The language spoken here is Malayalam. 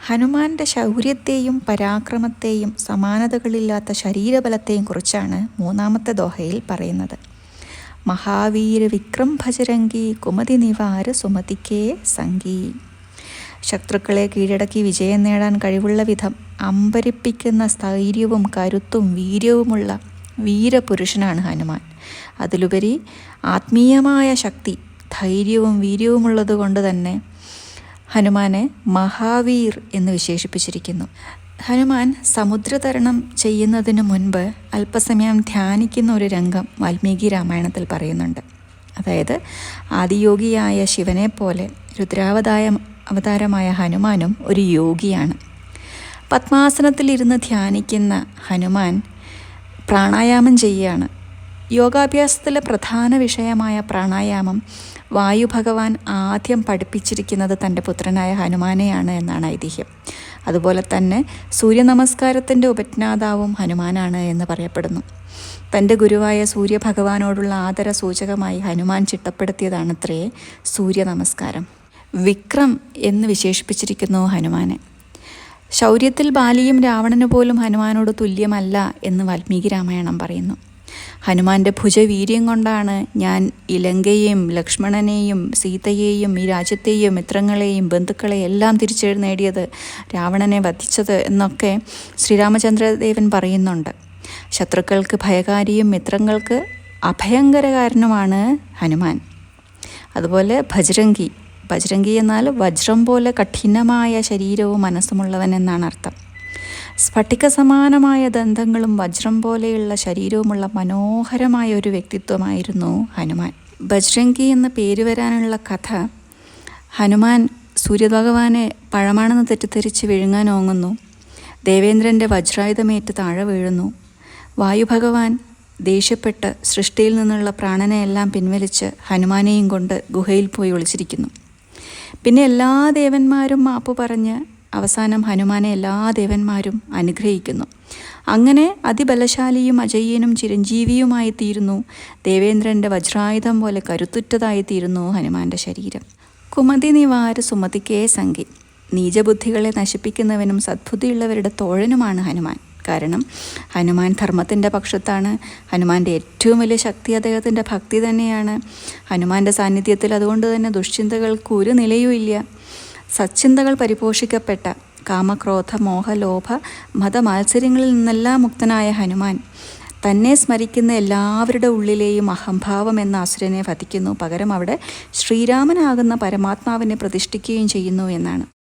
ഹനുമാന്റെ ശൗര്യത്തെയും പരാക്രമത്തെയും സമാനതകളില്ലാത്ത ശരീരബലത്തെയും കുറിച്ചാണ് മൂന്നാമത്തെ ദോഹയിൽ പറയുന്നത്. മഹാവീര വിക്രം ഭജരംഗി കുമതി നിവാര സുമതിക്കേ സംഗീ. ശത്രുക്കളെ കീഴടക്കി വിജയം നേടാൻ കഴിവുള്ള വിധം അമ്പരിപ്പിക്കുന്ന സ്ഥൈര്യവും കരുത്തും വീര്യവുമുള്ള വീരപുരുഷനാണ് ഹനുമാൻ. അതിലുപരി ആത്മീയമായ ശക്തി, ധൈര്യവും വീര്യവുമുള്ളത് കൊണ്ട് തന്നെ ഹനുമാനെ മഹാവീർ എന്ന് വിശേഷിപ്പിച്ചിരിക്കുന്നു. ഹനുമാൻ സമുദ്രതരണം ചെയ്യുന്നതിന് മുൻപ് അല്പസമയം ധ്യാനിക്കുന്ന ഒരു രംഗം വാൽമീകി രാമായണത്തിൽ പറയുന്നുണ്ട്. അതായത് ആദിയോഗിയായ ശിവനെ പോലെ അവതാരമായ ഹനുമാനും ഒരു യോഗിയാണ്. പത്മാസനത്തിലിരുന്ന് ധ്യാനിക്കുന്ന ഹനുമാൻ പ്രാണായാമം ചെയ്യുകയാണ്. യോഗാഭ്യാസത്തിലെ പ്രധാന വിഷയമായ പ്രാണായാമം വായുഭഗവാൻ ആദ്യം പഠിപ്പിച്ചിരിക്കുന്നത് തൻ്റെ പുത്രനായ ഹനുമാനെയാണ് എന്നാണ് ഐതിഹ്യം. അതുപോലെ തന്നെ സൂര്യനമസ്കാരത്തിൻ്റെ ഉപജ്ഞാതാവും ഹനുമാനാണ് എന്ന് പറയപ്പെടുന്നു. തൻ്റെ ഗുരുവായ സൂര്യഭഗവാനോടുള്ള ആദര സൂചകമായി ഹനുമാൻ ചിട്ടപ്പെടുത്തിയതാണത്രേ സൂര്യനമസ്കാരം. വിക്രം എന്ന് വിശേഷിപ്പിച്ചിരിക്കുന്നു ഹനുമാനെ. ശൗര്യത്തിൽ ബാലിയും രാവണന് പോലും ഹനുമാനോട് തുല്യമല്ല എന്ന് വാൽമീകി രാമായണം പറയുന്നു. ഹനുമാന്റെ ഭുജവീര്യം കൊണ്ടാണ് ഞാൻ ഇലങ്കയെയും ലക്ഷ്മണനെയും സീതയെയും ഈ രാജ്യത്തെയും മിത്രങ്ങളെയും ബന്ധുക്കളെയും എല്ലാം നേടിയത്, രാവണനെ വധിച്ചത് എന്നൊക്കെ ശ്രീരാമചന്ദ്രദേവൻ പറയുന്നുണ്ട്. ശത്രുക്കൾക്ക് ഭയകാരിയും മിത്രങ്ങൾക്ക് അഭയങ്കരകാരനുമാണ് ഹനുമാൻ. അതുപോലെ ബജ്രംഗി എന്നാൽ വജ്രം പോലെ കഠിനമായ ശരീരവും മനസ്സുമുള്ളവൻ എന്നാണ് അർത്ഥം. സ്ഫടിക സമാനമായ ദന്തങ്ങളും വജ്രം പോലെയുള്ള ശരീരവുമുള്ള മനോഹരമായ ഒരു വ്യക്തിത്വമായിരുന്നു ഹനുമാൻ. ബജ്രംഗി എന്ന പേര് വരാനുള്ള കഥ, ഹനുമാൻ സൂര്യഭഗവാനെ പഴമാണെന്ന് തെറ്റിദ്ധരിച്ച് വിഴുങ്ങാൻ ഓങ്ങുന്നു. ദേവേന്ദ്രൻ്റെ വജ്രായുധമേറ്റ് താഴെ വീഴുന്നു. വായുഭഗവാൻ ദേഷ്യപ്പെട്ട് സൃഷ്ടിയിൽ നിന്നുള്ള പ്രാണനെയെല്ലാം പിൻവലിച്ച് ഹനുമാനെയും കൊണ്ട് ഗുഹയിൽ പോയി ഒളിച്ചിരിക്കുന്നു. പിന്നെ എല്ലാ ദേവന്മാരും മാപ്പ് പറഞ്ഞ് അവസാനം ഹനുമാനെ എല്ലാ ദേവന്മാരും അനുഗ്രഹിക്കുന്നു. അങ്ങനെ അതിബലശാലിയും അജയ്യനും ചിരഞ്ജീവിയുമായി തീരുന്നു. ദേവേന്ദ്രൻ്റെ വജ്രായുധം പോലെ കരുത്തുറ്റതായിത്തീരുന്നു ഹനുമാന്റെ ശരീരം. കുമതി നിവാര സുമതിക്കേ സംഗി. നീചബുദ്ധികളെ നശിപ്പിക്കുന്നവനും സദ്ബുദ്ധിയുള്ളവരുടെ തോഴനുമാണ് ഹനുമാൻ. കാരണം ഹനുമാൻ ധർമ്മത്തിൻ്റെ പക്ഷത്താണ്. ഹനുമാൻ്റെ ഏറ്റവും വലിയ ശക്തി അദ്ദേഹത്തിൻ്റെ ഭക്തി തന്നെയാണ്. ഹനുമാൻ്റെ സാന്നിധ്യത്തിൽ അതുകൊണ്ട് തന്നെ ദുഷ്ചിന്തകൾക്ക് ഒരു നിലയുമില്ല. സച്ചിന്തകൾ പരിപോഷിക്കപ്പെട്ട കാമക്രോധ മോഹലോഭ മതമാത്സര്യങ്ങളിൽ നിന്നെല്ലാം മുക്തനായ ഹനുമാൻ തന്നെ സ്മരിക്കുന്ന എല്ലാവരുടെ ഉള്ളിലെയും അഹംഭാവം എന്ന അസുരനെ വധിക്കുന്നു. പകരം അവിടെ ശ്രീരാമനാകുന്ന പരമാത്മാവിനെ പ്രതിഷ്ഠിക്കുകയും ചെയ്യുന്നു എന്നാണ്.